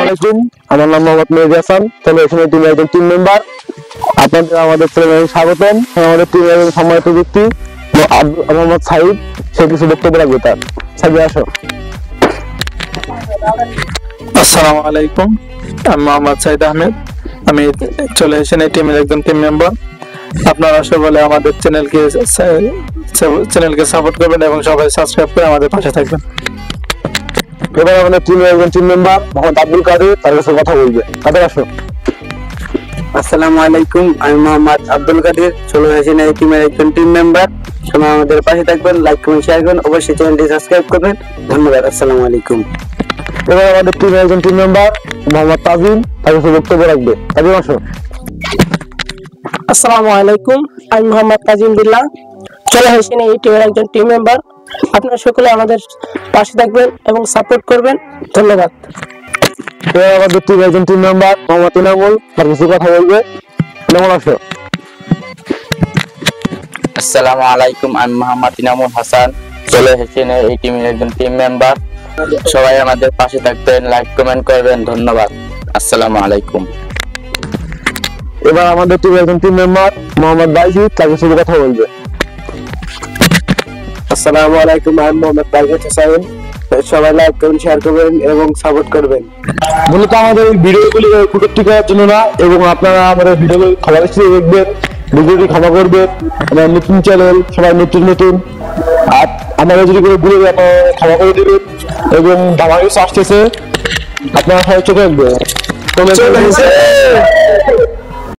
আলাইকুম, আমার নাম মোহাম্মদ মেহেদী হাসান। চলো এখানে টিমের একজন টিম মেম্বার। আপনাদের আমাদের চ্যানেলে স্বাগতম। আমাদের টিমের একজন সম্মানিত ব্যক্তি মোহাম্মদ সাইদ, সে কিছু বক্তব্য রাখবে। তার সাইদ আসো। আসসালামু আলাইকুম, আমি মোহাম্মদ সাইদ আহমেদ। আমি চলে এসেছি এই টিমের একজন টিম মেম্বার। আপনারা সকলে আমাদের চ্যানেলকে সাপোর্ট করবেন এবং সবাই সাবস্ক্রাইব করে আমাদের পাশে থাকবেন। এবার আমাদের টিমের একজন টিম মেম্বার মোহাম্মদ আব্দুল কাদের, তার কাছে কথা বলবে। কাদের আসো। আসসালামু আলাইকুম, আমি মোহাম্মদ আব্দুল কাদের। চলে এসেছি এই টিমের একজন টিম মেম্বার। সবাই আমাদের পাশে থাকবেন, লাইক কমেন্ট শেয়ার করবেন, অবশ্যই চ্যানেলটি সাবস্ক্রাইব করবেন। ধন্যবাদ। আসসালামু আলাইকুম। এবার আমাদের টিমের একজন টিম মেম্বার মোহাম্মদ তাজিম, তার কাছে বক্তব্য রাখবে। তাজিম আসো। আসসালামু আলাইকুম, আমি মোহাম্মদ কাজিম বিল্লাহ। চলে এসেছি এই টিমের একজন টিম মেম্বার। আপনারা সকলে আমাদের পাশে থাকবেন এবং সাপোর্ট করবেন। ধন্যবাদ। এবার আমাদের টিমের একজন টিম মেম্বার মোহাম্মদ ইনামুল, তার কাছে কথা বলবে। ইনামুল আসো। আসসালামু আলাইকুম, আমি মোহাম্মদ ইনামুল হাসান। চলে এসেছেন এই টিমের একজন টিম মেম্বার। সবাই আমাদের পাশে থাকবেন, লাইক কমেন্ট করবেন। ধন্যবাদ। আসসালামু আলাইকুম। এবার আমাদের টিমের একজন টিম মেম্বার মোহাম্মদ বাইজিদ, তার কাছে কথা বলবে। আসসালামু আলাইকুম, আমি মোহাম্মদ বাইজিদ হোসেন। সবাই লাইক কমেন্ট শেয়ার করবেন এবং সাপোর্ট করবেন। মূলত আমাদের এই ভিডিওগুলি কটূক্তি করার জন্য না, এবং আপনারা আমাদের ভিডিওগুলি খাবার হিসেবে দেখবেন, ভিডিওটি ক্ষমা করবেন। আমার নতুন চ্যানেল, সবাই নতুন নতুন, আর আমাদের যদি কোনো ভুলে যায় আপনারা ক্ষমা করে দেবেন। এবং ধামাকা আসতেছে, আপনারা সবাই চোখে রাখবেন।